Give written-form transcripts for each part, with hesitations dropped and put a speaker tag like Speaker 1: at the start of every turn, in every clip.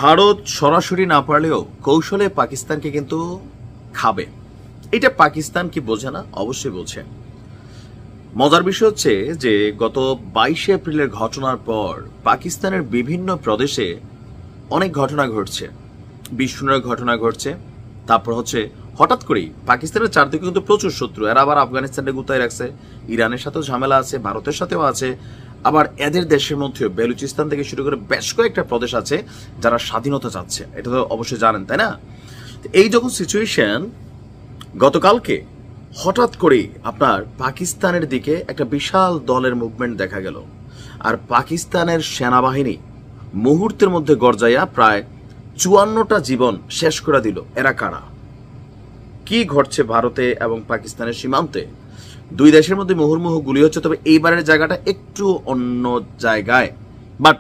Speaker 1: ভারত সরাসরি না পারলেও কৌশলে পাকিস্তানকে কিন্তু খাবে। এটা পাকিস্তান কি বোঝে না? অবশ্যই বোঝে। মজার বিষয় হচ্ছে যে গত 22 এপ্রিলের ঘটনার পর পাকিস্তানের বিভিন্ন প্রদেশে অনেক ঘটনা ঘটছে, বিস্ফোরণের ঘটনা ঘটছে। তারপর হচ্ছে হঠাৎ করেই পাকিস্তানের চারদিকে কিন্তু প্রচুর শত্রু, এরা আবার আফগানিস্তানকে গুতায় রাখছে, ইরানের সাথেও ঝামেলা আছে, ভারতের সাথেও আছে, আবার এদের দেশের মধ্যেও বেলুচিস্তান থেকে শুরু করে বেশ কয়েকটা প্রদেশ আছে যারা স্বাধীনতা চাচ্ছে। এটা তো অবশ্যই জানেন, তাই না? এই যখন সিচুয়েশন, গতকালকে হঠাৎ করেই আপনার পাকিস্তানের দিকে একটা বিশাল দলের মুভমেন্ট দেখা গেল। আর পাকিস্তানের সেনাবাহিনী মুহূর্তের মধ্যে গর্জাইয়া প্রায় 54টা জীবন শেষ করে দিল। এরা কারা? কি ঘটছে ভারতে এবং পাকিস্তানের সীমান্তে? দুই দেশের মধ্যে মুহুর্মুহু গুলি হচ্ছে, তবে এইবারের জায়গাটা একটু অন্য জায়গায়। বাট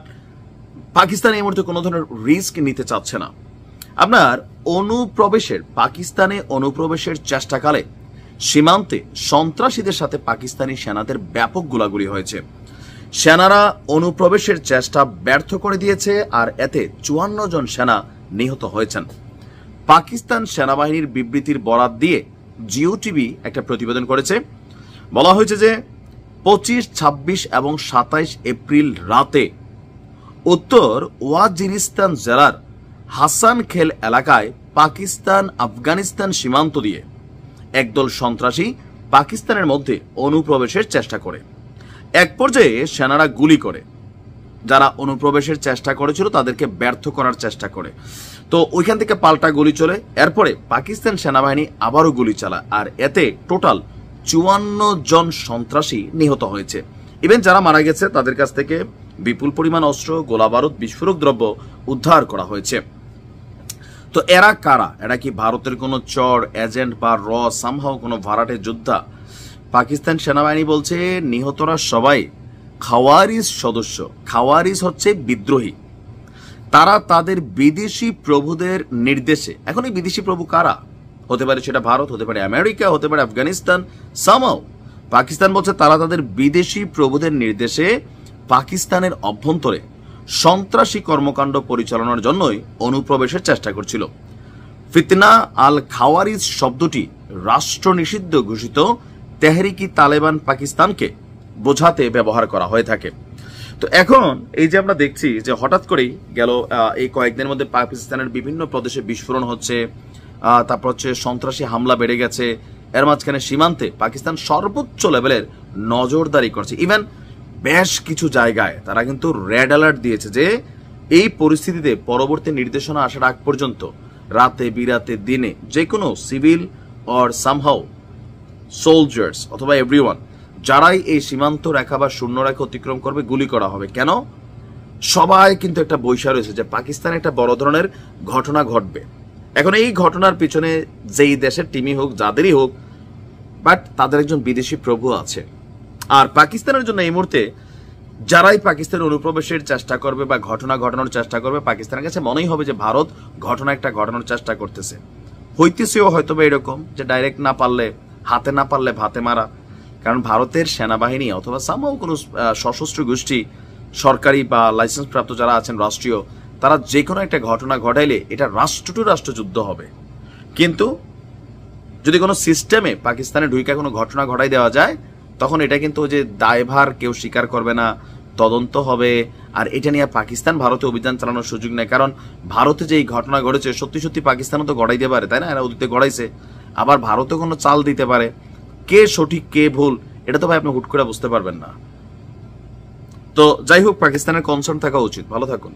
Speaker 1: পাকিস্তান এই মুহূর্তে কোনো ধরনের রিস্ক নিতে চাচ্ছে না। আপনার পাকিস্তানে অনুপ্রবেশের চেষ্টাকালে সীমান্তে সন্ত্রাসীদের সাথে পাকিস্তানি সেনাদের ব্যাপক গোলাগুলি হয়েছে। সেনারা অনুপ্রবেশের চেষ্টা ব্যর্থ করে দিয়েছে, আর এতে 54 জন সেনা নিহত হয়েছেন। পাকিস্তান সেনাবাহিনীর বিবৃতির বরাত দিয়ে জিও টিভি একটা প্রতিবেদন করেছে। বলা হয়েছে যে 25, 26 এবং 27 এপ্রিল রাতে উত্তর ওয়াজিরিস্তান জেলার হাসান খেল এলাকায় পাকিস্তান আফগানিস্তান সীমান্ত দিয়ে একদল সন্ত্রাসী পাকিস্তানের মধ্যে অনুপ্রবেশের চেষ্টা করে। এক পর্যায়ে সেনারা গুলি করে, যারা অনুপ্রবেশের চেষ্টা করেছিল তাদেরকে ব্যর্থ করার চেষ্টা করে। তো ওইখান থেকে পাল্টা গুলি চলে। এরপরে পাকিস্তান সেনাবাহিনী আবারও গুলি চালায়, আর এতে টোটাল 54 জন সন্ত্রাসী নিহত হয়েছে। ইভেন যারা মারা গেছে তাদের কাছ থেকে বিপুল পরিমাণ অস্ত্র, গোলাবারুদ, বিস্ফোরক দ্রব্য উদ্ধার করা হয়েছে। তো এরা কারা? এরা কি ভারতের কোনো চর এজেন্ট বা সামহাও কোনো ভাড়াটে যোদ্ধা? পাকিস্তান সেনাবাহিনী বলছে নিহতরা সবাই খাওয়ারিজ সদস্য। খাওয়ারিজ হচ্ছে বিদ্রোহী। তারা তাদের বিদেশি প্রভুদের নির্দেশে, এখন এই বিদেশি প্রভু কারা? হতে পারে সেটা ভারত, হতে পারে আমেরিকা, হতে পারে আফগানিস্তান, সামহাও পাকিস্তান বলছে তারা তাদের বিদেশি প্রভুদের নির্দেশে পাকিস্তানের অভ্যন্তরে সন্ত্রাসী কর্মকাণ্ড পরিচালনার জন্যই অনুপ্রবেশের চেষ্টা করছিল। ফিতনা আল খাওয়ারিজ শব্দটি রাষ্ট্র নিষিদ্ধ ঘোষিত তেহরিকি তালেবান পাকিস্তানকে বোঝাতে ব্যবহার করা হয়ে থাকে। তো এখন এই যে আমরা দেখছি যে হঠাৎ করেই গেল এই কয়েকদিনের মধ্যে পাকিস্তানের বিভিন্ন প্রদেশে বিস্ফোরণ হচ্ছে, তারপর হচ্ছে সন্ত্রাসী হামলা বেড়ে গেছে। এর মাঝখানে সীমান্তে পাকিস্তান সর্বোচ্চ লেভেলের নজরদারি করছে। ইভেন বেশ কিছু জায়গায় তারা কিন্তু রেড অ্যালার্ট দিয়েছে যে এই পরিস্থিতিতে পরবর্তী নির্দেশনা আসার আগ পর্যন্ত রাতে বিরাতে দিনে যে কোনো সিভিল অর সামহাও সোলজার্স অথবা এভরিওয়ান যারাই এই সীমান্ত রেখা বা শূন্য রেখা অতিক্রম করবে গুলি করা হবে। কেন? সবাই কিন্তু একটা বৈশা রয়েছে যে পাকিস্তানে একটা বড় ধরনের ঘটনা ঘটবে। এখন এই ঘটনার পিছনে যেই দেশের টিমই হোক, যাদেরই হোক, বাট তাদের একজন বিদেশি প্রভু আছে। আর পাকিস্তানের জন্য এই মুহূর্তে যারাই পাকিস্তানের অনুপ্রবেশের চেষ্টা করবে বা ঘটনা ঘটানোর চেষ্টা করবে, পাকিস্তানের কাছে মনেই হবে যে ভারত ঘটনা একটা ঘটানোর চেষ্টা করতেছে। হইতেছেও হয়তো বা এরকম যে ডাইরেক্ট না পারলে হাতে, না পারলে ভাতে মারা। কারণ ভারতের সেনাবাহিনী অথবা সামহাও কোনো সশস্ত্র গোষ্ঠী, সরকারি বা লাইসেন্স প্রাপ্ত যারা আছেন রাষ্ট্রীয়, তারা যে কোনো একটা ঘটনা ঘটাইলে এটা রাষ্ট্র টু রাষ্ট্র যুদ্ধ হবে। কিন্তু যদি কোনো সিস্টেমে পাকিস্তানে ঢুইকা কোনো ঘটনা ঘটাই দেওয়া যায়, তখন এটা কিন্তু যে দায়ভার কেউ স্বীকার করবে না, তদন্ত হবে। আর এটা নিয়ে পাকিস্তান ভারতে অভিযান চালানোর সুযোগ নেই। কারণ ভারতে যে এই ঘটনা ঘটেছে সত্যি সত্যি পাকিস্তানও তো গড়াইতে পারে, তাই না? এরা অতীতে গড়াইছে, আবার ভারতে কোনো চাল দিতে পারে। কে সঠিক কে ভুল এটা তো ভাই আপনি হুট করে বুঝতে পারবেন না। তো যাই হোক, পাকিস্তানের কনসার্ন থাকা উচিত। ভালো থাকুন।